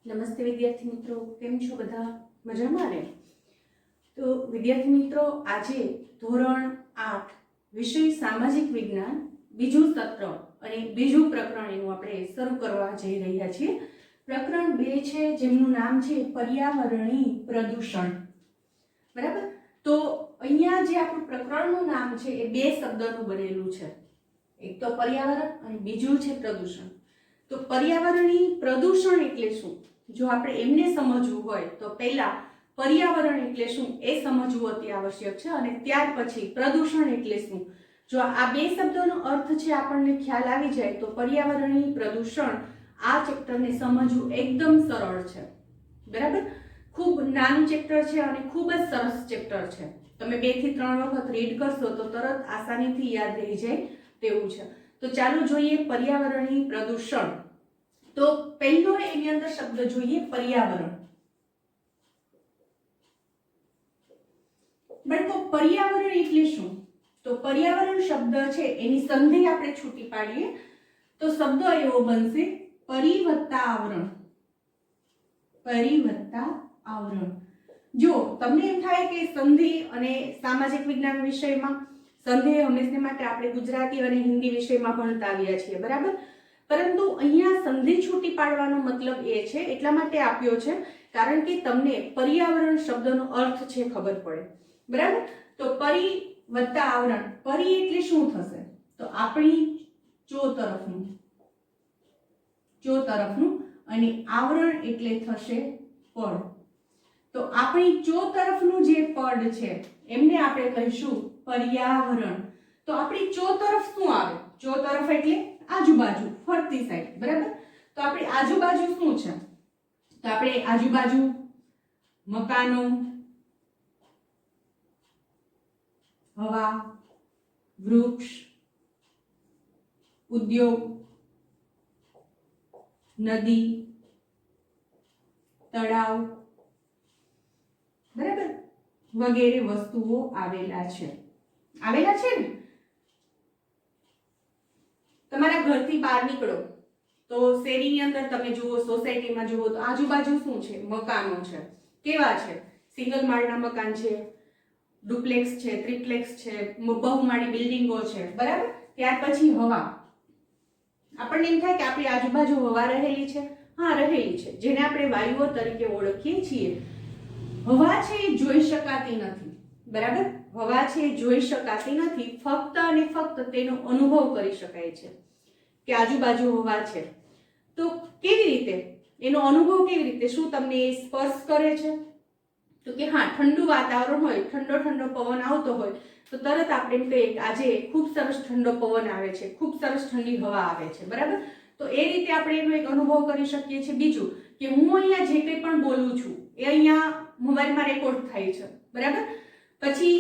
નમસ્તે વિદ્યાર્થી મિત્રો, કેમ છો બધા? મજામાં ને? તો વિદ્યાર્થી મિત્રો, આજે ધોરણ 8 વિષય સામાજિક વિજ્ઞાન બીજું સત્ર અને બીજું પ્રકરણ એનું આપણે શરૂ કરવા જઈ રહ્યા છીએ. પ્રકરણ 2 છે, જેમનું નામ છે પર્યાવરણીય પ્રદૂષણ. બરાબર? તો અહીંયા જે આપણું પ્રકરણનું નામ છે એ બે શબ્દનું બનેલું છે. એક તો પર્યાવરણ અને બીજું છે પ્રદૂષણ. તો પર્યાવરણીય પ્રદૂષણ એટલે શું? જો આપણે એમને સમજવું હોય તો પહેલા પર્યાવરણ એટલે શું એ સમજવું અતિ આવશ્યક છે, અને ત્યાર પછી પ્રદૂષણ એટલે શું. જો આ બે શબ્દોનો અર્થ છે આપણને ખ્યાલ આવી જાય તો પર્યાવરણીય પ્રદૂષણ આ ચેપ્ટરને સમજવું એકદમ સરળ છે. બરાબર? ખૂબ નાનું ચેપ્ટર છે અને ખૂબ જ સરસ ચેપ્ટર છે. તમે 2 થી 3 વખત રીડ કરશો તો તરત આસાનીથી યાદ રહી જાય તેવું છે. તો ચાલો જોઈએ પર્યાવરણીય પ્રદૂષણ. તો પહેલો એની અંદર શબ્દ જોઈએ પર્યાવરણ. બાળકો, પર્યાવરણ એટલે શું? તો પર્યાવરણ શબ્દ છે એની સંધિ આપણે છૂટી પાડીએ તો શબ્દ એવો બનશે પરિવત્તા આવરણ. પરિવત્તા આવરણ. જો તમને એમ થાય કે સંધિ અને સામાજિક વિજ્ઞાન વિષયમાં સંધિ હંમેશા માટે આપણે ગુજરાતી અને હિન્દી વિષયમાં ભણતા આવ્યા છીએ, બરાબર? પરંતુ અહીંયા સંધિ છૂટી પાડવાનો મતલબ એ છે, એટલા માટે આપ્યો છે કારણ કે તમને પર્યાવરણ શબ્દનો અર્થ છે ખબર પડે. બરાબર? તો પરી વત્તા આવરણ. પરી એટલે શું થશે? તો આપણી ચો તરફનું અને આવરણ એટલે થશે પડ. તો આપણી ચો તરફનું જે પડ છે એમને આપણે કહીશું પર્યાવરણ. તો આપણી ચો તરફ શું આવે? ચો તરફ એટલે આજુબાજુ, ફરતી સાઈડ. બરાબર? તો આપણી આજુબાજુ શું છે? તો આપણે આજુબાજુ મકાનો, હવા, વૃક્ષ, ઉદ્યોગ, નદી, તળાવ, બરાબર, વગેરે વસ્તુઓ આવેલા છે. આવેલા છે ને? તમારા ઘરથી બહાર નીકળો તો શેરીની અંદર તમે જુઓ, સોસાયટીમાં જુઓ તો આજુબાજુ શું છે? મકાનો છે. કેવા છે? સિંગલ માળના મકાન છે, ડુપ્લેક્સ છે, ટ્રિપ્લેક્સ છે, બહુમાળી બિલ્ડિંગો છે. બરાબર? ત્યાર પછી હવા. આપણને એમ થાય કે આપણી આજુબાજુ હવા રહેલી છે. હા, રહેલી છે, જેને આપણે વાયુઓ તરીકે ઓળખીએ છીએ. હવા છે એ જોઈ શકાતી નથી. બરાબર? હવા છે એ જોઈ શકાતી નથી, ફક્ત અને ફક્ત તેનો અનુભવ કરી શકાય છે કે આજુબાજુ હવા છે. તો કેવી રીતે એનો અનુભવ? કેવી રીતે? શું તમને એ સ્પર્શ કરે છે? તો કે હા, ઠંડુ વાતાવરણ હોય, ઠંડો ઠંડો પવન આવતો હોય તો તરત આપણે એમ કહીએ કે આજે ખૂબ સરસ ઠંડો પવન આવે છે, ખૂબ સરસ ઠંડી હવા આવે છે. બરાબર? તો એ રીતે આપણે એનો એક અનુભવ કરી શકીએ છીએ. બીજું કે હું અહીંયા જે કંઈ પણ બોલું છું એ અહીંયા મોબાઈલમાં રેકોર્ડ થાય છે. બરાબર? પછી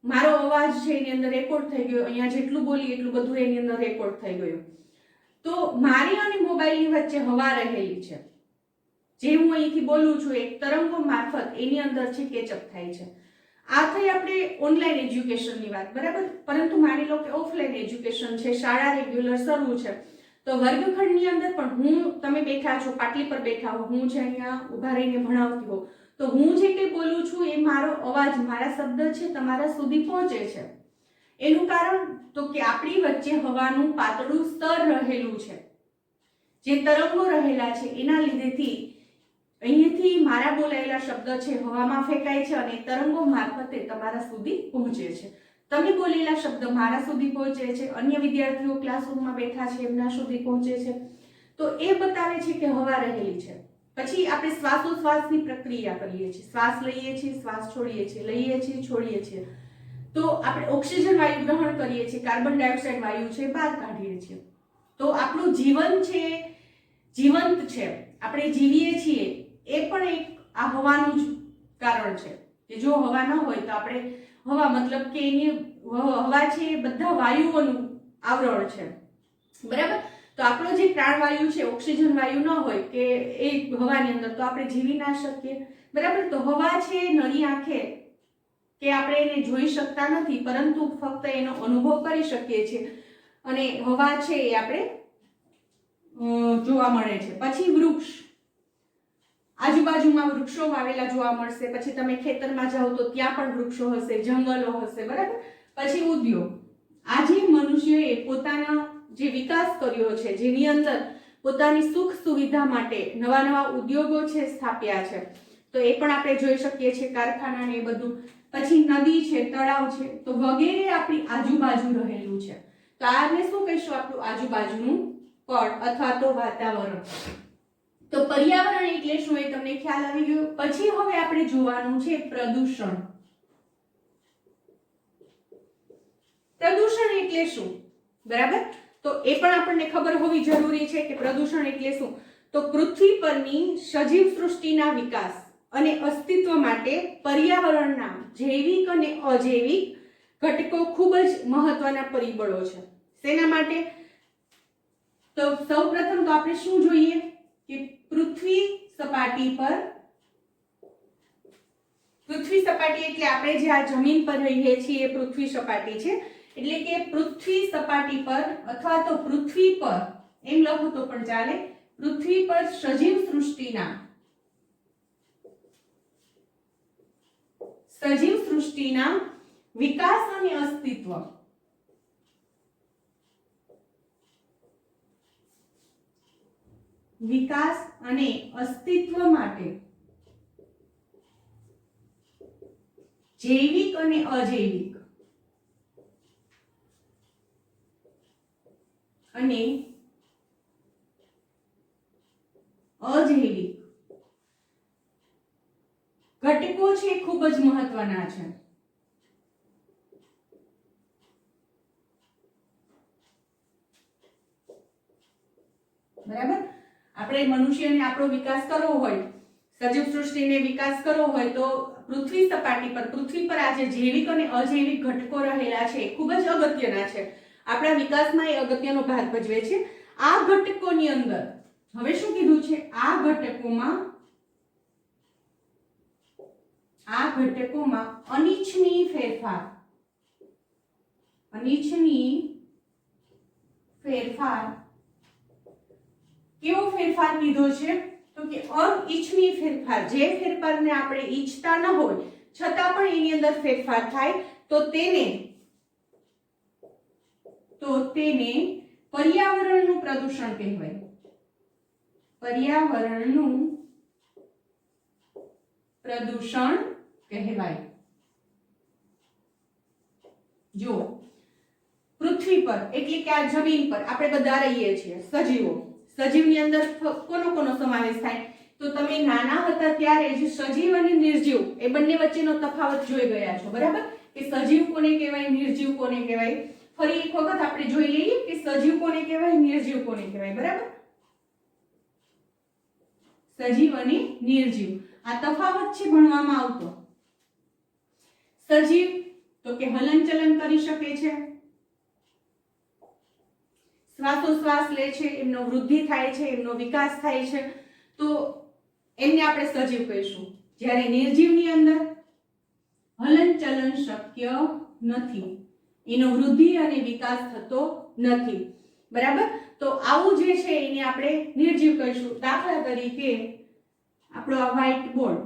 મારો અવાજ છે એની અંદર રેકોર્ડ થઈ ગયો, અહીંયા જેટલું બોલી એટલું બધું એની અંદર રેકોર્ડ થઈ ગયું. તો મારી અને મોબાઈલની વચ્ચે હવા રહેલી છે. જે હું અહીંથી બોલું છું એક તરંગો મારફત એની અંદર છે કેચઅપ થાય છે. આ થઈ આપણે ઓનલાઈન એજ્યુકેશનની વાત. બરાબર? પરંતુ માની લો કે ઓફલાઈન એજ્યુકેશન છે, શાળા રેગ્યુલર શરૂ છે, તો વર્ગખંડની અંદર પણ તમે બેઠા છો, પાટલી પર બેઠા હો, હું જે અહીંયા ઊભા રહીને ભણાવતી હોઉં, તો હું જે કંઈ બોલું છું એ મારો અવાજ, મારા શબ્દ છે તમારા સુધી પહોંચે છે. એનું કારણ તો કે આપણી વચ્ચે હવાનું પાતળું સ્તર રહેલું છે. જે તરંગો રહેલા છે એના લીધેથી અહીંયાથી મારા બોલાયેલા શબ્દ છે હવામાં ફેંકાય છે અને તરંગો મારફતે તમારા સુધી પહોંચે છે. તમે બોલેલા શબ્દ મારા સુધી પહોંચે છે, અન્ય વિદ્યાર્થીઓ ક્લાસરૂમમાં બેઠા છે એમના સુધી પહોંચે છે. તો એ બતાવે છે કે હવા રહેલી છે. પછી આપણે શ્વાસોશ્વાસની પ્રક્રિયા કરીએ છીએ. શ્વાસ લઈએ છીએ, શ્વાસ છોડીએ છીએ, લઈએ છીએ, છોડીએ છીએ. તો આપણે ઓક્સિજન વાયુ ગ્રહણ કરીએ છીએ, કાર્બન ડાયોક્સાઇડ વાયુ છે બહાર કાઢીએ છીએ. તો આપણું જીવન છે જીવંત છે, આપણે જીવીએ છીએ એ પણ એક આ હવાનું જ કારણ છે. કે જો હવા ન હોય તો આપણે હવા મતલબ કે એની હવા છે એ બધા વાયુઓનું આવરણ છે. બરાબર? તો આપણો જે પ્રાણવાયુ છે, ઓક્સિજન વાયુ ન હોય કે એ હવાની અંદર, તો આપણે જીવી ના શકીએ. બરાબર? તો હવા છે નરી આંખે કે આપણે એને જોઈ શકતા નથી, પરંતુ ફક્ત એનો અનુભવ કરી શકીએ છીએ. અને હવા છે એ આપણે જોવા મળે છે. પછી વૃક્ષ. આજુબાજુમાં વૃક્ષો વાવેલા જોવા મળશે, પછી તમે ખેતરમાં જાઓ તો ત્યાં પણ વૃક્ષો હશે, જંગલો હશે, બરાબર. પછી ઉદ્યોગ, આજે મનુષ્યએ પોતાનો જે વિકાસ કર્યો છે, જેની અંદર પોતાની સુખ સુવિધા માટે નવા નવા ઉદ્યોગો છે સ્થાપ્યા છે, તો એ પણ આપણે જોઈ શકીએ છીએ, કારખાના ને એ બધું. પછી નદી છે, તળાવ છે, તો વગેરે આપણી આજુબાજુ રહેલું છે. તો આને શું કહીશું? આપણું આજુબાજુનું પડ અથવા તો વાતાવરણ. તો પર્યાવરણ એટલે શું એ તમને ખ્યાલ આવી ગયો. પછી હવે આપણે જોવાનું છે પ્રદૂષણ. પ્રદૂષણ એટલે શું? બરાબર, તો એ પણ આપણને ખબર હોવી જરૂરી છે કે પ્રદૂષણ એટલે શું. તો પૃથ્વી પરની સજીવ સૃષ્ટિના વિકાસ અને અસ્તિત્વ માટે પર્યાવરણના જૈવિક અને અજૈવિક ઘટકો ખૂબ જ મહત્વના પરિબળો છે. શેના માટે? તો સૌપ્રથમ તો આપણે શું જોઈએ કે પૃથ્વી સપાટી એટલે આપણે જે આ જમીન પર રહીએ છીએ એ પૃથ્વી સપાટી છે. એટલે કે પૃથ્વી સપાટી પર અથવા તો પૃથ્વી પર એમ લખો તો પણ ચાલે, પૃથ્વી પર સજીવ સૃષ્ટિના વિકાસ અને અસ્તિત્વ માટે જૈવિક અને અજૈવિક ઘટકો છે ખૂબ જ મહત્વના છે. બરાબર, આપણે મનુષ્યને આપણો વિકાસ કરવો હોય, સજીવ સૃષ્ટિને વિકાસ કરવો હોય તો પૃથ્વી સપાટી પર, પૃથ્વી પર આ જે જૈવિક અને અજૈવિક ઘટકો રહેલા છે એ ખૂબ જ અગત્યના છે. આપણા વિકાસમાં એ અગત્યનો ભાગ ભજવે છે. આ ઘટકોની અંદર હવે શું કીધું છે? આ ઘટકોમાં અનિચ્છનીય ફેરફાર કેવો ફેરફાર કીધો છે? તો કે અનિચ્છનીય ફેરફાર, જે ફેરફારને આપણે ઈચ્છતા ન હોય છતાં પણ એની અંદર ફેરફાર થાય તો તેને પર્યાવરણનું પ્રદૂષણ કહેવાય. પર્યાવરણનું પ્રદૂષણ કહેવાય. જો પૃથ્વી પર એટલે કે આ જમીન પર આપણે બધા રહીએ છીએ, સજીવની અંદર કોનો સમાવેશ થાય? તો તમે નાના હતા ત્યારે જ સજીવ અને નિર્જીવ એ બંને વચ્ચેનો તફાવત જોઈ ગયા છો, બરાબર? કે સજીવ કોને કહેવાય, નિર્જીવ કોને કહેવાય. ફરી એક વખત આપણે જોઈ લઈએ કે સજીવ કોને કહેવાય, નિર્જીવ કોને કહેવાય. બરાબર, સજીવ અને નિર્જીવ આ તફાવત છે ભણવામાં આવતો. સજીવ તો કે હલનચલન કરી શકે છે, શ્વાસોશ્વાસ લે છે, એમનો વૃદ્ધિ થાય છે, એમનો વિકાસ થાય છે, તો એમને આપણે સજીવ કહીશું. જ્યારે નિર્જીવની અંદર હલનચલન શક્ય નથી, એનો વૃદ્ધિ અને વિકાસ થતો નથી. બરાબર, તો આવું જે છે એને આપણે નિર્જીવ કહીશું. દાખલા તરીકે આપણો આ વ્હાઇટ બોર્ડ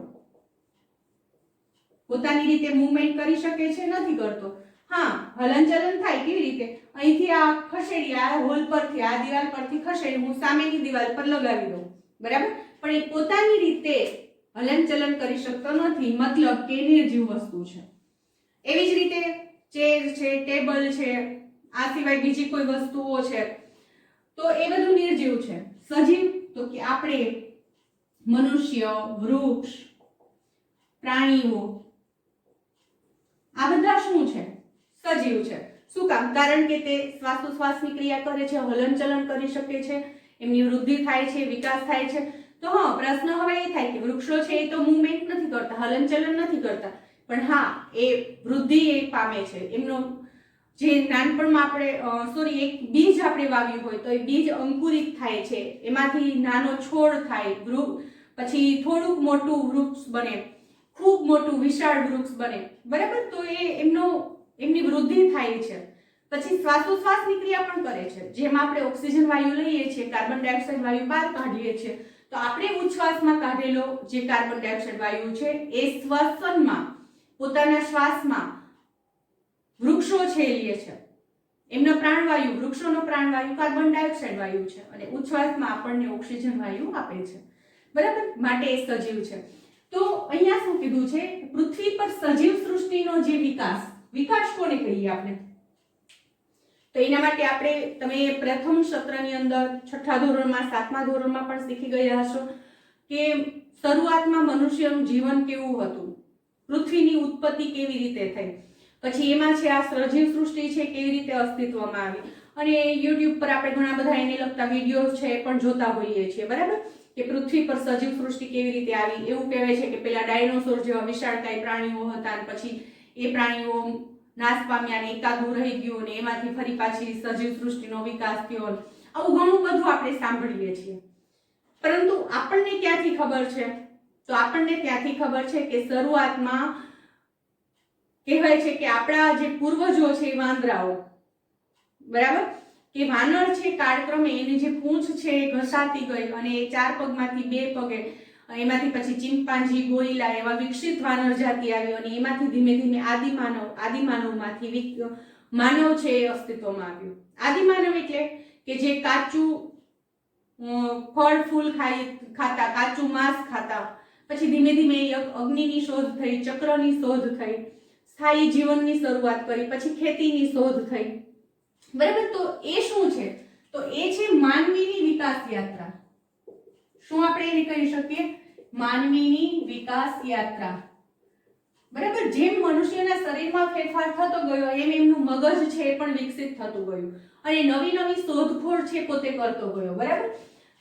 પોતાની રીતે મૂવમેન્ટ કરી શકે છે? નથી કરતો. હા, હલનચલન થાય. કેવી રીતે? અહીંથી આ ખસેડી, આ હોલ પરથી, આ દિવાલ પરથી ખસેડી હું સામેની દિવાલ પર લગાવી દઉં, બરાબર, પણ એ પોતાની રીતે હલનચલન કરી શકતો નથી, મતલબ કે નિર્જીવ વસ્તુ છે. એવી જ રીતે ચેર છે, ટેબલ છે, આ સિવાય બીજી કોઈ વસ્તુઓ છે, તો એ બધું નિર્જીવ છે. સજીવ તો કે આપણે મનુષ્ય, વૃક્ષ, પ્રાણીઓ, આ બધા શું છે? સજીવ છે. શું કામ? કારણ કે તે શ્વાસોશ્વાસની ક્રિયા કરે છે, હલનચલન કરી શકે છે, એમની વૃદ્ધિ થાય છે, વિકાસ થાય છે. તો હા, પ્રશ્ન હવે એ થાય કે વૃક્ષો છે એ તો મૂવમેન્ટ નથી કરતા, હલનચલન નથી કરતા, પણ હા એ વૃદ્ધિ એ પામે છે. એમનો જે નાનપણમાં આપણે એક બીજ આપણે વાવ્યું હોય તો એ બીજ અંકુરિત થાય છે, એમાંથી નાનો છોડ થાય, પછી થોડુંક મોટું વૃક્ષ બને, ખૂબ મોટું વિશાળ વૃક્ષ બને. બરાબર, તો એમની વૃદ્ધિ થાય છે. પછી શ્વાસોશ્વાસની ક્રિયા પણ કરે છે. જેમ આપણે ઓક્સિજન વાયુ લઈએ છીએ, કાર્બન ડાયોક્સાઇડ વાયુ બહાર કાઢીએ છીએ, તો આપણે ઉચ્છ્વાસમાં કાઢેલો જે કાર્બન ડાયોક્સાઇડ વાયુ છે એ શ્વસનમાં પોતાના શ્વાસમાં વૃક્ષો છે લે છે. એમનો પ્રાણવાયુ, વૃક્ષોનો પ્રાણવાયુ કાર્બન ડાયોક્સાઇડ વાયુ છે અને ઉચ્છ્વાસમાં આપણને ઓક્સિજન વાયુ આપે છે. બરાબર, માટે એ સજીવ છે. તો અહીંયા શું કીધું છે, પૃથ્વી પર સજીવ સૃષ્ટિનો જે વિકાસ કોને કહીએ આપણે? તો એના માટે આપણે તમે પ્રથમ સત્રની અંદર 6થા ધોરણમાં 7મા ધોરણમાં પણ શીખી ગયા હશો કે શરૂઆતમાં મનુષ્યનું જીવન કેવું હતું, પૃથ્વીની ઉત્પત્તિ કેવી રીતે થઈ, પછી એમાં છે આ સજીવ સૃષ્ટિ છે કેવી રીતે અસ્તિત્વમાં આવી, અને YouTube પર આપણે ઘણા બધા એને લગતા વિડીયો છે પણ જોતા હોઈએ છીએ. બરાબર, કે પૃથ્વી પર સજીવ સૃષ્ટિ કેવી રીતે આવી. એવું કહેવાય છે કે પેલા ડાયનોસોર જેવા વિશાળકાય પ્રાણીઓ હતા અને પછી એ પ્રાણીઓ નાશ પામ્યા ને એકાદું રહી ગયું ને એમાંથી ફરી પાછી સજીવ સૃષ્ટિનો વિકાસ થયો. આવું ઘણું બધું આપણે સાંભળીએ છીએ. પરંતુ આપણને ક્યાંથી ખબર છે? તો આપણને ત્યાંથી ખબર છે કે શરૂઆતમાં કહેવાય છે કે આપણા જે પૂર્વજો છે એ વાંદરાઓ, બરાબર, કે વાનર છે કાળક્રમે એની જે પૂંછ છે એ ઘસાતી ગઈ અને એ 4 પગમાંથી 2 પગે, એમાંથી પછી ચિમ્પાન્જી, ગોરિલા એવા વિકસિત વાનર જાતિ આવી અને એમાંથી ધીમે ધીમે આદિમાનવમાંથી માનવ છે એ અસ્તિત્વમાં આવ્યું. આદિમાનવ એટલે કે જે કાચું ફળ ફૂલ ખાતા, કાચું માંસ ખાતા, પછી ધીમે ધીમે અગ્નિની શોધ થઈ, ચક્રની શોધ થઈ, સ્થાયી જીવનની શરૂઆત કરી, પછી ખેતીની શોધ થઈ. બરાબર, તો એ શું છે? તો એ છે માનવીની વિકાસ યાત્રા. શું આપણે એને કહી શકીએ? માનવીની વિકાસ યાત્રા. બરાબર, જેમ મનુષ્યના શરીરમાં ફેરફાર થતો ગયો એમ એમનું મગજ છે એ પણ વિકસિત થતું ગયું અને નવી નવી શોધખોળ છે પોતે કરતો ગયો. બરાબર,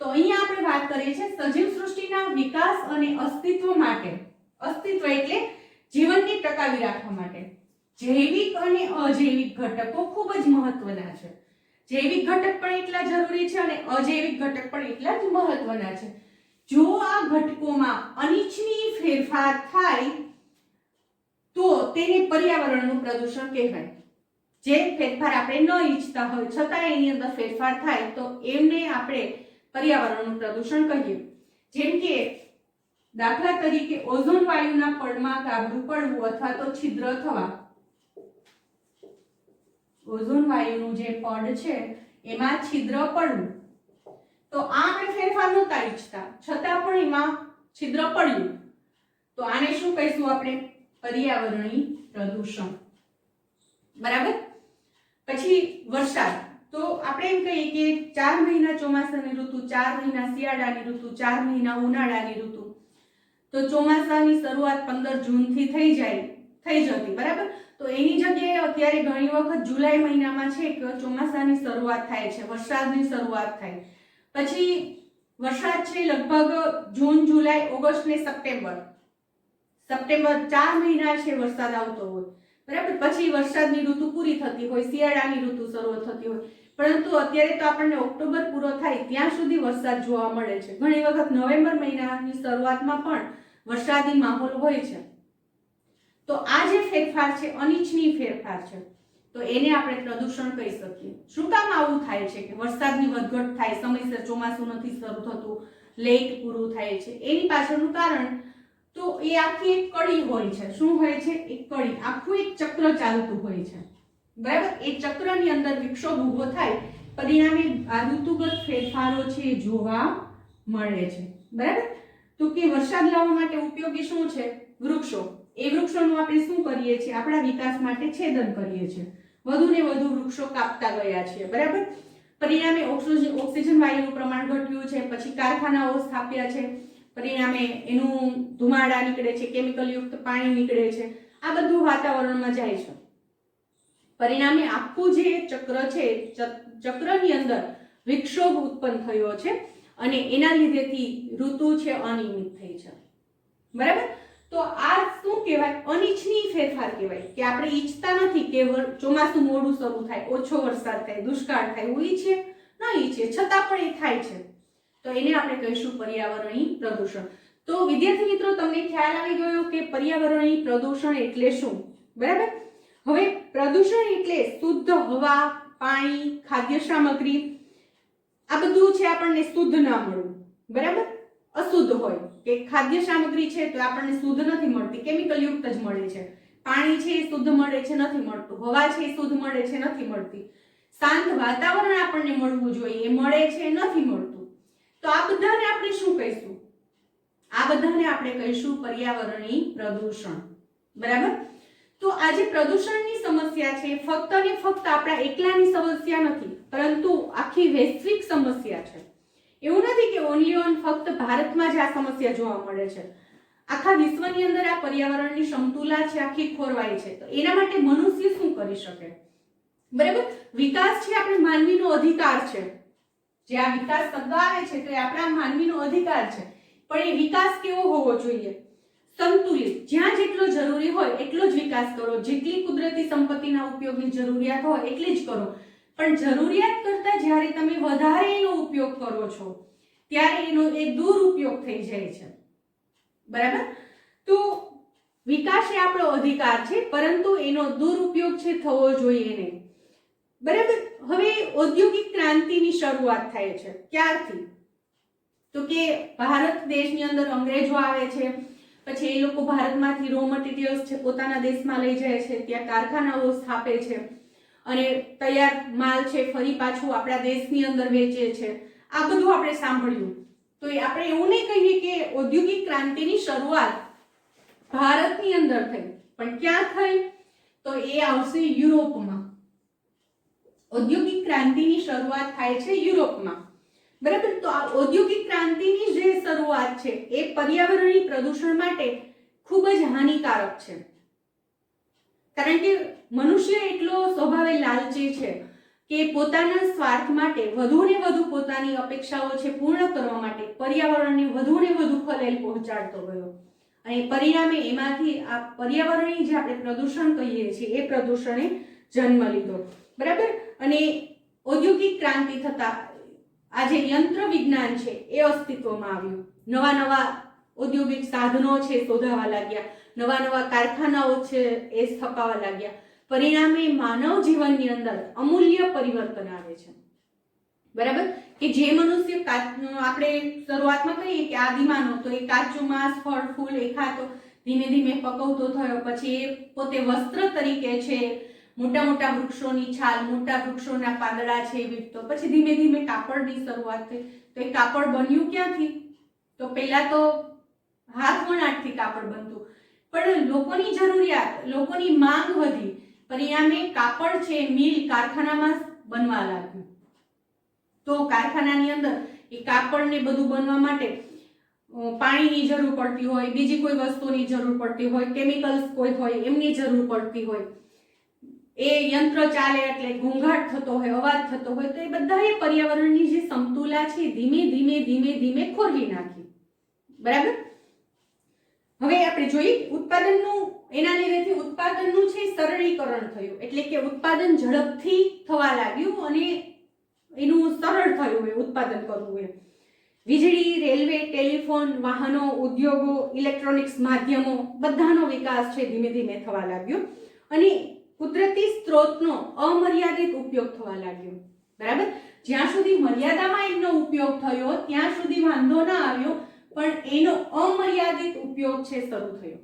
તો અહીંયા આપણે વાત કરીએ છીએ સજીવ સૃષ્ટિના વિકાસ અને અસ્તિત્વ માટે. અસ્તિત્વ એટલે જીવનને ટકાવી રાખવા માટે જૈવિક અને અજૈવિક ઘટકો ખૂબ જ મહત્વના છે. જૈવિક ઘટક પણ એટલા જરૂરી છે અને અજૈવિક ઘટક પણ એટલા જ મહત્વના છે. જો આ ઘટકોમાં અનિચ્છનીય ફેરફાર થાય તો તેને પર્યાવરણનું પ્રદૂષણ કહેવાય. જે ફેરફાર આપણે ન ઈચ્છતા હોય છતાં એની અંદર ફેરફાર થાય તો એમને આપણે પર્યાવરણનું પ્રદૂષણ કહીએ. જેમ કે દાખલા તરીકે ઓઝોન વાયુના પડમાં ગાબડું પડવું અથવા તો છિદ્ર થવા. ઓઝોન વાયુનું જે પડ છે એમાં છિદ્ર પડવું, તો આ આપણે ફેરફાર નહોતા ઈચ્છતા છતાં પણ એમાં છિદ્ર પડ્યું, તો આને શું કહીશું આપણે? પર્યાવરણીય પ્રદૂષણ. બરાબર, પછી વરસાદ. તો આપણે એમ કહીએ કે 4 મહિના ચોમાસાની ઋતુ, 4 મહિના શિયાળાની ઋતુ, 4 મહિના ઉનાળાની ઋતુ. તો ચોમાસાની શરૂઆત 15 જૂનથી થઈ જતી. બરાબર, તો એની જગ્યાએ અત્યારે ઘણી વખત જુલાઈ મહિનામાં છે કે ચોમાસાની શરૂઆત થાય છે, વરસાદની શરૂઆત થાય. પછી વરસાદ છે લગભગ જૂન, જુલાઈ, ઓગસ્ટ ને સપ્ટેમ્બર 4 મહિના છે વરસાદ આવતો હોય. બરાબર, પછી વરસાદની ઋતુ પૂરી થતી હોય, શિયાળાની ઋતુ શરૂ થતી હોય. પરંતુ અત્યારે તો આપણને ઓક્ટોબર પૂરો થાય ત્યાં સુધી વરસાદ જોવા મળે છે. ઘણી વખત નવેમ્બર મહિનાની શરૂઆતમાં પણ વરસાદી માહોલ હોય છે. તો આ જે ફેરફાર છે અનિચ્છનીય ફેરફાર છે, તો એને આપણે પ્રદૂષણ કહી શકીએ. શું કામ આવું થાય છે કે વરસાદની વધઘટ થાય, સમયસર ચોમાસું નથી શરૂ થતું, લેટ પૂરું થાય છે? એની પાછળનું કારણ તો એ આખી એક કડી હોય છે. શું હોય છે? એક કડી, આખું એક ચક્ર ચાલતું હોય છે. બરાબર, એ ચક્રની અંદર વિક્ષોભ ઊભો થાય, પરિણામે આ ઋતુગત ફેરફારો છે જોવા મળે છે. બરાબર, તો કે વરસાદ લાવવા માટે ઉપયોગી શું છે? વૃક્ષો. એ વૃક્ષોનું આપણે શું કરીએ છીએ? આપણા વિકાસ માટે છેદન કરીએ છીએ, વધુ ને વધુ વૃક્ષો કાપતા ગયા છીએ. બરાબર, પરિણામે ઓક્સિજન વાયુનું પ્રમાણ ઘટ્યું છે, પછી કારખાનાઓ સ્થાપ્યા છે, પરિણામે એનું ધુમાડા નીકળે છે, કેમિકલ યુક્ત પાણી નીકળે છે, આ બધું વાતાવરણમાં જાય છે. પરિણામે આખું જે ચક્ર છે, ચક્રની અંદર વિક્ષોભ ઉત્પન્ન થયો છે અને એના લીધેથી ઋતુ છે અનિયમિત થઈ છે. બરાબર, તો આ શું કહેવાય? અનિચ્છનીય ફેરફાર કહેવાય કે આપણે ઈચ્છતા નથી કે ચોમાસું મોડું શરૂ થાય, ઓછો વરસાદ થાય, દુષ્કાળ થાય. એવું ઈચ્છીએ ન ઈચ્છીએ છતાં પણ એ થાય છે, તો એને આપણે કહીશું પર્યાવરણીય પ્રદૂષણ. તો વિદ્યાર્થી મિત્રો, તમને ખ્યાલ આવી ગયો કે પર્યાવરણીય પ્રદૂષણ એટલે શું? બરાબર, હવે પ્રદૂષણ એટલે શુદ્ધ હવા, પાણી, ખાદ્ય સામગ્રી, આ બધું છે આપણને શુદ્ધ ના મળવું. બરાબર, અશુદ્ધ હોય કે ખાદ્ય સામગ્રી છે તો આપણને શુદ્ધ નથી મળતી, કેમિકલ યુક્ત જ મળે છે. પાણી છે એ શુદ્ધ મળે છે, નથી મળતું. હવા છે એ શુદ્ધ મળે છે, નથી મળતી. શાંત વાતાવરણ આપણને મળવું જોઈએ, એ મળે છે, નથી મળતું. તો આ બધાને આપણે શું કહીશું? આ બધાને આપણે કહીશું પર્યાવરણીય પ્રદૂષણ. બરાબર? તો આ જે પ્રદૂષણની સમસ્યા છે ફક્ત ને ફક્ત આપણા એકલાની સમસ્યા નથી, પરંતુ આખી વૈશ્વિક સમસ્યા છે. એવું નથી કે ઓનલી ઓન ફક્ત ભારતમાં જ આ સમસ્યા જોવા મળે છે. આખા વિશ્વની અંદર આ પર્યાવરણની સમતુલા છે આખી ખોરવાય છે. તો એના માટે મનુષ્ય શું કરી શકે? બરાબર? વિકાસ છે આપણે માનવીનો અધિકાર છે. જે આ વિકાસ શબ્દ આવે છે તો એ આપણા માનવીનો અધિકાર છે, પણ એ વિકાસ કેવો હોવો જોઈએ? સંતુલિત. જ્યાં જેટલો જરૂરી હોય એટલો જ વિકાસ કરો, જેટલી કુદરતી સંપત્તિના ઉપયોગની જરૂરિયાત હોય એટલી જ કરો. પણ જરૂરિયાત કરતા જ્યારે તમે વધારે એનો ઉપયોગ કરો છો ત્યારે એનો એક દુરુપયોગ થઈ જાય છે. બરાબર? તો વિકાસ એ આપણો અધિકાર છે, પરંતુ એનો દુરુપયોગ છે થવો જોઈએ નહીં. બરાબર? હવે ઔદ્યોગિક ક્રાંતિની શરૂઆત થાય છે ક્યારથી? તો કે ભારત દેશની અંદર અંગ્રેજો આવે છે, પછી એ લોકો ભારતમાંથી રો મટીરિયલ્સ છે પોતાના દેશમાં લઈ જાય છે, ત્યાં કારખાનાઓ સ્થાપે છે અને તૈયાર માલ છે ફરી પાછું આપણા દેશની અંદર વેચે છે. આ બધું આપણે સાંભળ્યું. તો આપણે એવું નહીં કહીએ કે ઔદ્યોગિક ક્રાંતિની શરૂઆત ભારતની અંદર થઈ, પણ ક્યાં થઈ? તો એ આવશે યુરોપમાં. ઔદ્યોગિક ક્રાંતિની શરૂઆત થાય છે યુરોપમાં. બરાબર? તો આ ઔદ્યોગિક ક્રાંતિની જે શરૂઆત છે એ પર્યાવરણીય પ્રદૂષણ માટે ખૂબ જ હાનિકારક છે. કારણ કે મનુષ્ય એટલો સ્વભાવે લાલચી છે કે પોતાના સ્વાર્થ માટે વધુ ને વધુ પોતાની અપેક્ષાઓ છે પૂર્ણ કરવા માટે પર્યાવરણને વધુ ને વધુ ખલેલ પહોંચાડતો ગયો, અને પરિણામે એમાંથી આ પર્યાવરણીય જે આપણે પ્રદૂષણ કહીએ છીએ એ પ્રદૂષણે જન્મ લીધો. બરાબર? અને ઔદ્યોગિક ક્રાંતિ થતા આ જે યંત્ર વિજ્ઞાન છે એ અસ્તિત્વમાં આવ્યું. નવા નવા ઔદ્યોગિક સાધનો છે શોધાવા લાગ્યા, નવા નવા કારખાનાઓ છે એ સ્થપાવા લાગ્યા. પરિણામે માનવ જીવનની અંદર અમૂલ્ય પરિવર્તન આવે છે. બરાબર? કે જે મનુષ્ય આપણે શરૂઆતમાં કહીએ કે આદિમાનવ, તો એ કાચું માંસ, ફળ, ફૂલ એ ખાતો, ધીમે ધીમે પકવતો થયો, પછી એ પોતે વસ્ત્ર તરીકે છે મોટા મોટા વૃક્ષોની છાલ, મોટા વૃક્ષોના પાંદડા છે એ વીટતો, પછી ધીમે ધીમે કાપડની શરૂઆત થઈ. તો એ કાપડ બન્યું ક્યાંથી? તો પહેલા તો હાથ વણાટથી કાપડ બનતું, પણ લોકોની જરૂરિયાત, લોકોની માંગ વધી, પરિણામે કાપડ છે મિલ, કારખાનામાં બનવા લાગ્યું. તો કારખાનાની અંદર એ કાપડ ને બધું બનવા માટે પાણીની જરૂર પડતી હોય, બીજી કોઈ વસ્તુની જરૂર પડતી હોય, કેમિકલ્સ કોઈ હોય એમની જરૂર પડતી હોય. એ યંત્ર ચાલે એટલે ઘોંઘાટ થતો હોય, અવાજ થતો હોય, તો એ બધાએ પર્યાવરણની જે સમતુલા છે ધીમે ધીમે ધીમે ધીમે ખોરવી નાખી. બરાબર? હવે આપણે જોઈએ ઉત્પાદનનું, એના લીધેથી ઉત્પાદનનું છે સરળીકરણ થયું, એટલે કે ઉત્પાદન ઝડપથી થવા લાગ્યું અને એનું સરળ થયું એ ઉત્પાદન કરવું. એ વીજળી, રેલવે, ટેલિફોન, વાહનો, ઉદ્યોગો, ઇલેક્ટ્રોનિક્સ માધ્યમો બધાનો વિકાસ છે ધીમે ધીમે થવા લાગ્યો અને કુદરતી સ્ત્રોતનો અમર્યાદિત ઉપયોગ થવા લાગ્યો. બરાબર? જ્યાં સુધી મર્યાદામાં એમનો ઉપયોગ થયો ત્યાં સુધી વાંધો ના આવ્યો, પણ એનો અમર્યાદિત ઉપયોગ છે શરૂ થયો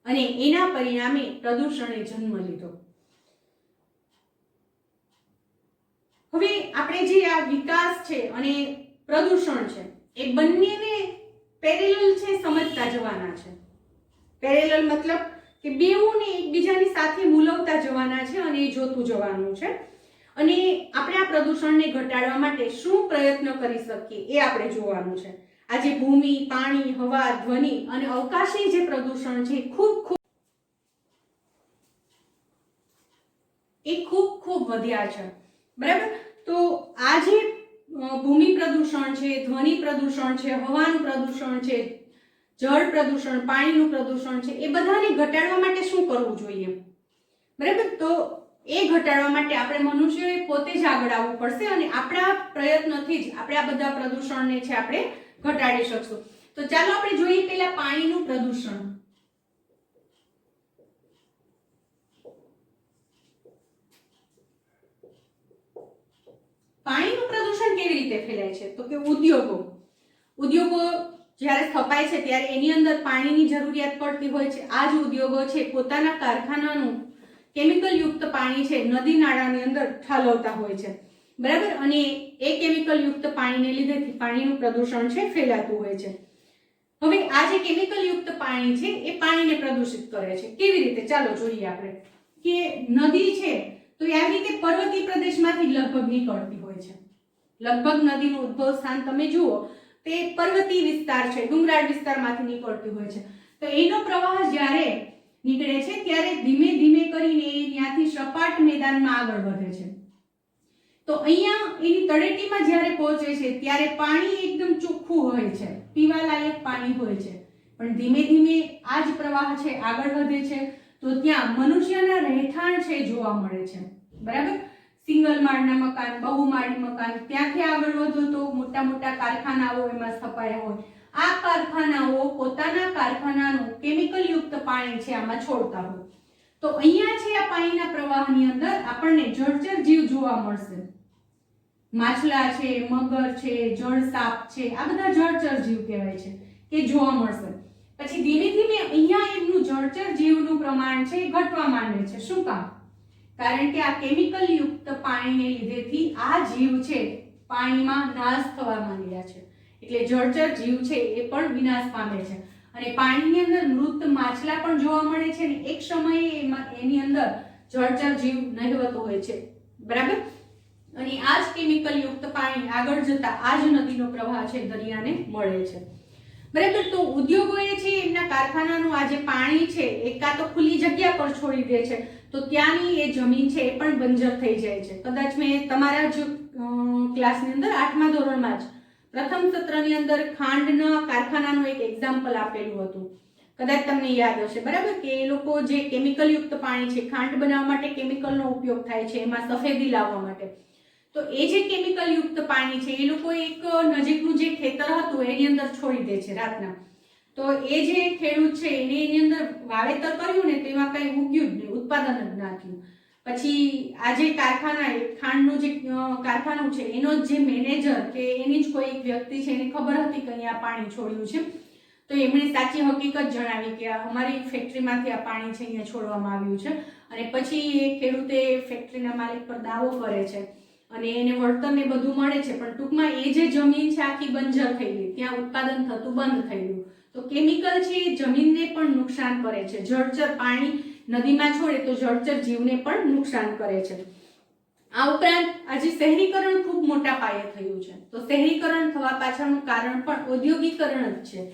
અને એના પરિણામે પ્રદૂષણે જન્મ લીધો. હવે આપણે જે આ વિકાસ છે અને પ્રદૂષણ છે એ બંનેને પેરેલલ છે સમજતા જવાના છે. પેરેલલ મતલબ કે બેઉને એકબીજાની સાથે મૂલવતા જવાના છે અને એ જોતું જવાનું છે. અને આપણે આ પ્રદૂષણને ઘટાડવા માટે શું પ્રયત્ન કરી શકીએ એ આપણે જોવાનું છે. આજે ભૂમિ, પાણી, હવા, ધ્વનિ અને અવકાશી જે પ્રદૂષણ છે એ ખૂબ વધ્યા છે. બરાબર? તો આ જે ભૂમિ પ્રદૂષણ છે, ધ્વનિ પ્રદૂષણ છે, હવાનું પ્રદૂષણ છે, જળ પ્રદૂષણ, પાણીનું પ્રદૂષણ છે, એ બધાને ઘટાડવા માટે શું કરવું જોઈએ? બરાબર? તો એ ઘટાડવા માટે આપણે મનુષ્યોએ પોતે જ આગળ આવવું પડશે અને આપણા પ્રયત્નથી જ આપણે આ બધા પ્રદૂષણને છે આપણે ઘટાડી શકશું. તો ચાલો આપણે જોઈએ પહેલા પાણીનું પ્રદૂષણ. પાણીનું પ્રદૂષણ કેવી રીતે ફેલાય છે? તો કે ઉદ્યોગો. ઉદ્યોગો જ્યારે સ્થપાય છે ત્યારે એની અંદર પાણીની જરૂરિયાત પડતી હોય છે. આ જ ઉદ્યોગો છે પોતાના કારખાનાનું કેમિકલ યુક્ત પાણી છે નદી નાળાની અંદર ઠાલવતા હોય છે, બરાબર. અને એ કેમિકલ યુક્ત પાણીને લીધે પાણીનું પ્રદૂષણ છે ફેલાતું હોય છે. હવે આ જે કેમિકલ યુક્ત પાણી છે એ પાણીને પ્રદૂષિત કરે છે. કેવી રીતે? ચાલો જોઈએ આપણે કે નદી છે તો એ આવી રીતે પર્વતીય પ્રદેશમાંથી લગભગ નીકળતી હોય છે. લગભગ નદીનું ઉદ્ભવ સ્થાન તમે જુઓ તે પર્વતીય વિસ્તાર છે, ડુંગરાળ વિસ્તારમાંથી નીકળતી હોય છે. તો એનો પ્રવાહ જ્યારે નીકળે છે ત્યારે ધીમે ધીમે કરીને ત્યાંથી સપાટ મેદાનમાં આગળ વધે છે. તો અહીંયા એની તળેટીમાં જ્યારે પહોંચે છે ત્યારે પાણી એકદમ ચોખ્ખું હોય છે, પીવાલાયક પાણી હોય છે. પણ ધીમે ધીમે આ જ પ્રવાહ છે આગળ વધે છે તો ત્યાં મનુષ્યના રહેઠાણ છે જોવા મળે છે, બરાબર. સિંગલ માળના મકાન, બહુમાળી મકાન, ત્યાંથી આગળ વધો તો મોટા મોટા કારખાનાઓ એમાં સ્થપાયા હોય. આ કારખાનાઓ પોતાના કારખાનાનું કેમિકલ યુક્ત પાણી છે આમાં છોડતા હોય. તો અહીંયા છે આ પાણીના પ્રવાહની અંદર આપણને જળચર જીવ જોવા મળશે. માછલા છે, મગર છે, જળ સાપ છે, આ બધા જળચર જીવ કહેવાય છે કે જોવા મળશે. પછી ધીમે ધીમે અહીંયા એમનું જળચર જીવનું પ્રમાણ છે ઘટવા માંડે છે. શું કામ? કારણ કે આ કેમિકલ યુક્ત પાણીને લીધેથી આ જીવ છે પાણીમાં નાશ થવા માંડ્યા છે. એટલે જળચર જીવ છે એ પણ વિનાશ પામે છે અને પાણીની અંદર મૃત માછલા પણ જોવા મળે છે ને એક સમયે એની અંદર જળચર જીવ નહિવત હોય છે, બરાબર. અને આ જ કેમિકલ યુક્ત પાણી આગળ જતા આ જ નદીનો પ્રવાહ છે દરિયાને મળે છે, બરાબર. તો ઉદ્યોગોએ છે એમના કારખાનાનું આ જે પાણી છે એ કાં તો ખુલ્લી જગ્યા પર છોડી દે છે તો ત્યાંની એ જમીન છે એ પણ બંજર થઈ જાય છે. કદાચ મેં તમારા જ ક્લાસની અંદર 8મા ધોરણમાં જ પ્રથમ સત્રની અંદર ખાંડના કારખાનાનું એક એક્ઝામ્પલ આપેલું હતું, કદાચ તમને યાદ હશે, બરાબર. કે એ લોકો જે કેમિકલ યુક્ત પાણી છે, ખાંડ બનાવવા માટે કેમિકલનો ઉપયોગ થાય છે એમાં સફેદી લાવવા માટે, તો એ જે કેમિકલ યુક્ત પાણી છે એ લોકો એક નજીકનું જે ખેતર હતું એની અંદર છોડી દે છે રાતના. તો એ જે ખેડૂત છે એને એની અંદર વાવેતર કર્યું ને તેમાં કઈ ઉગ્યું જ નહીં, ઉત્પાદન જ ના થયું. પછી આ જે કારખાના ખાંડનું જે કારખાનું છે એનો જે મેનેજર કે એની જ કોઈ વ્યક્તિ છે એને ખબર હતી કે અહીંયા પાણી છોડ્યું છે તો એમણે સાચી હકીકત જણાવી કે અમારી ફેક્ટરીમાંથી આ પાણી છે અહીંયા છોડવામાં આવ્યું છે. અને પછી એ ખેડૂતે ફેક્ટરીના માલિક પર દાવો કરે છે અને એને વળતર ને બધું મળે છે, પણ ટૂંકમાં એ જે જમીન છે આખી બંજર થઈ ગઈ, ત્યાં ઉત્પાદન થતું બંધ થઈ ગયું. તો કેમિકલ છે એ જમીનને પણ નુકસાન કરે છે. જળચર પાણી નદીમાં છોડે તો જળચર જીવને પણ નુકસાન કરે છે. આ ઉપરાંત આજે શહેરીકરણ ખૂબ મોટા પાયે થયું છે. તો શહેરીકરણ થવા પાછળનું કારણ પણ ઔદ્યોગિકરણ જ છે.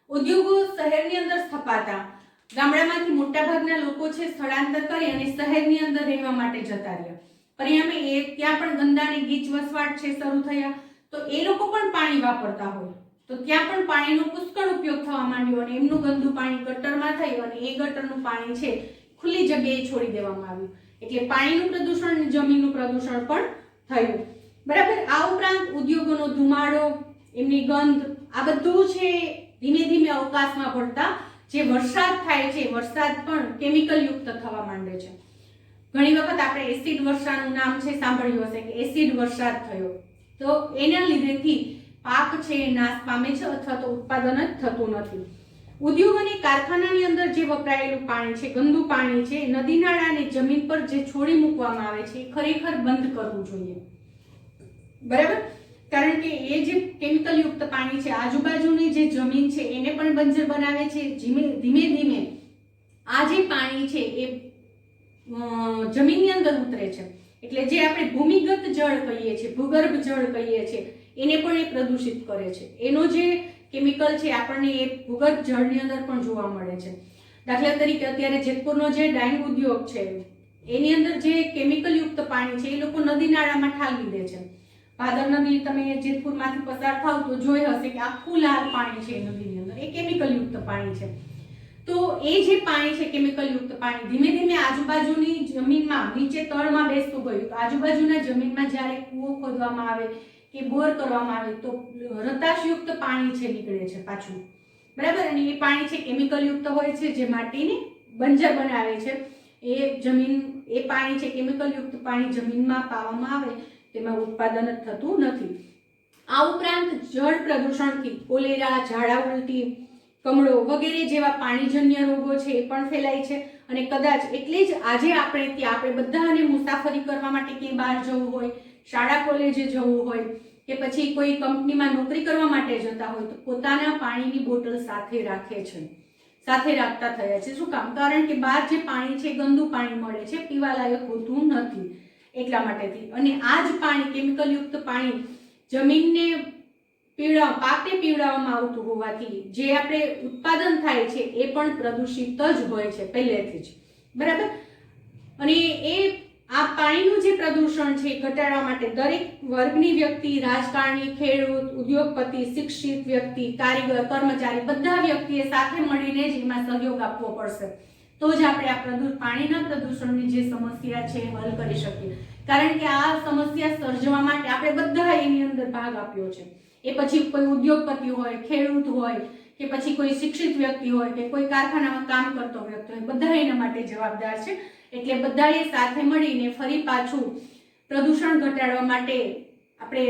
ઉદ્યોગો શહેરની અંદર સ્થપાતા ગામડામાંથી મોટાભાગના લોકો છે સ્થળાંતર કરી અને શહેરની અંદર રહેવા માટે જતા રહ્યા. પરિણામે એ ત્યાં પણ ગંદા અને ગીચ વસવાટ છે શરૂ થયા. તો એ લોકો પણ પાણી વાપરતા હોય તો ત્યાં પણ પાણીનો પુષ્કળ ઉપયોગ થવા માંડ્યો અને એમનું ગંદુ પાણી ગટરમાં થયું અને એ ગટરનું પાણી છે ખુલ્લી જગ્યાએ છોડી દેવામાં આવ્યું. એટલે પાણીનું પ્રદૂષણ અને જમીનનું પ્રદૂષણ પણ થયું, બરાબર. આ ઉપરાંત ઉદ્યોગોનો ધુમાડો, એમની ગંધ, આ બધું છે ધીમે ધીમે અવકાશમાં ભળતા જે વરસાદ થાય છે વરસાદ પણ કેમિકલ યુક્ત થવા માંડે છે. ઘણી વખત આપણે એસિડ વર્ષાનું નામ છે સાંભળ્યું હશે કે એસિડ વરસાદ થયો, તો એના લીધેથી પાક છે નાશ પામે છે અથવા તો ઉત્પાદન જ થતું નથી. ઉદ્યોગ અને કારખાનાની અંદર જે વપરાયેલું પાણી છે, ગંદુ પાણી છે, નદી નાળા અને જમીન પર જે છોડી મૂકવામાં આવે છે એ ખરેખર બંધ કરવું જોઈએ, બરાબર. કારણ કે એ જે કેમિકલ યુક્ત પાણી છે આજુબાજુની જે જમીન છે એને પણ બંજર બનાવે છે. ધીમે ધીમે આ જે પાણી છે એ જમીનની અંદર ઉતરે છે એટલે જે આપણે ભૂમિગત જળ કહીએ છીએ, ભૂગર્ભ જળ કહીએ છીએ, એને પણ એ પ્રદૂષિત કરે છે. એનો જે કેમિકલ છે આપણને એ ભૂગર્ભ જળની અંદર પણ જોવા મળે છે. દાખલા તરીકે અત્યારે જેતપુરનો જે ડાઇંગ ઉદ્યોગ છે એની અંદર જે કેમિકલ યુક્ત પાણી છે એ લોકો નદી નાળામાં ઠાલવી દે છે. ભાદર નદી તમે જેતપુરમાંથી પસાર થાવ તો જોઈ હશે કે આખું લાલ પાણી છે નદીની અંદર, એ કેમિકલ યુક્ત પાણી છે. તો એ જે પાણી છે કેમિકલ યુક્ત પાણી ધીમે ધીમે આજુબાજુની જમીનમાં નીચે તળમાં બેસતું ગયું. તો આજુબાજુના જમીનમાં જ્યારે કૂવો ખોદવામાં આવે કે બોર કરવામાં આવે તો રતાશયુક્ત પાણી છે નીકળે છે પાછું, બરાબર. અને એ પાણી છે કેમિકલ યુક્ત હોય છે જે માટીને બંજર બનાવે છે. એ પાણી છે કેમિકલ યુક્ત પાણી જમીનમાં પાવામાં આવે તેમાં ઉત્પાદન જ થતું નથી. આ ઉપરાંત જળ પ્રદૂષણથી કોલેરા, ઝાડા ઉલટી, કમળો વગેરે જેવા પાણીજન્ય રોગો છે એ પણ ફેલાય છે. અને કદાચ એટલે જ આજે આપણે બધાને મુસાફરી કરવા માટે ક્યાંય બહાર જવું હોય, શાળા કોલેજે જવું હોય કે પછી કોઈ કંપનીમાં નોકરી કરવા માટે જતા હોય તો પોતાના પાણીની બોટલ સાથે રાખે છે, સાથે રાખતા થયા છે. શું કામ? કારણ કે બહાર જે પાણી છે ગંદુ પાણી મળે છે, પીવાલાયક હોતું નથી એટલા માટેથી. અને આ જ પાણી, કેમિકલયુક્ત પાણી જમીનને પાકને પીવડાવવામાં આવતું હોવાથી જે આપણે ઉત્પાદન થાય છે એ પણ પ્રદૂષિત જ હોય છે પહેલેથી જ, બરાબર. અને આ પાણીનું જે પ્રદૂષણ છે ઘટાડવા માટે દરેક વર્ગની વ્યક્તિ, રાજકારણી, ખેડૂત, ઉદ્યોગપતિ, શિક્ષિત વ્યક્તિ, કારીગર, કર્મચારી બધા વ્યક્તિએ સાથે મળીને જ એમાં સહયોગ આપવો પડશે. તો જ આપણે આ પાણીના પ્રદૂષણની જે સમસ્યા છે હલ કરી શકીએ. કારણ કે આ સમસ્યા સર્જવા માટે આપણે બધા એની અંદર ભાગ આપ્યો છે. એ પછી કોઈ ઉદ્યોગપતિ હોય, ખેડૂત હોય કે પછી કોઈ શિક્ષિત વ્યક્તિ હોય કે કોઈ કારખાનામાં કામ કરતો વ્યક્તિ હોય, બધા એના માટે જવાબદાર છે. એટલે બધાએ સાથે મળીને ફરી પાછું પ્રદૂષણ ઘટાડવા માટે આપણે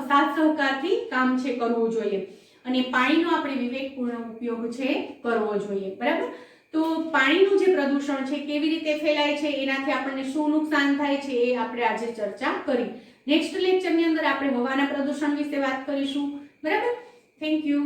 સાથ સહકારથી કામ છે કરવું જોઈએ. અને પાણીનો આપણે વિવેકપૂર્ણ ઉપયોગ છે કરવો જોઈએ, બરાબર. તો પાણીનું જે પ્રદૂષણ છે કેવી રીતે ફેલાય છે, એનાથી આપણને શું નુકસાન થાય છે એ આપણે આજે ચર્ચા કરી. નેક્સ્ટ લેક્ચરની અંદર આપણે હવાના પ્રદૂષણ વિશે વાત કરીશું, બરાબર. Thank you.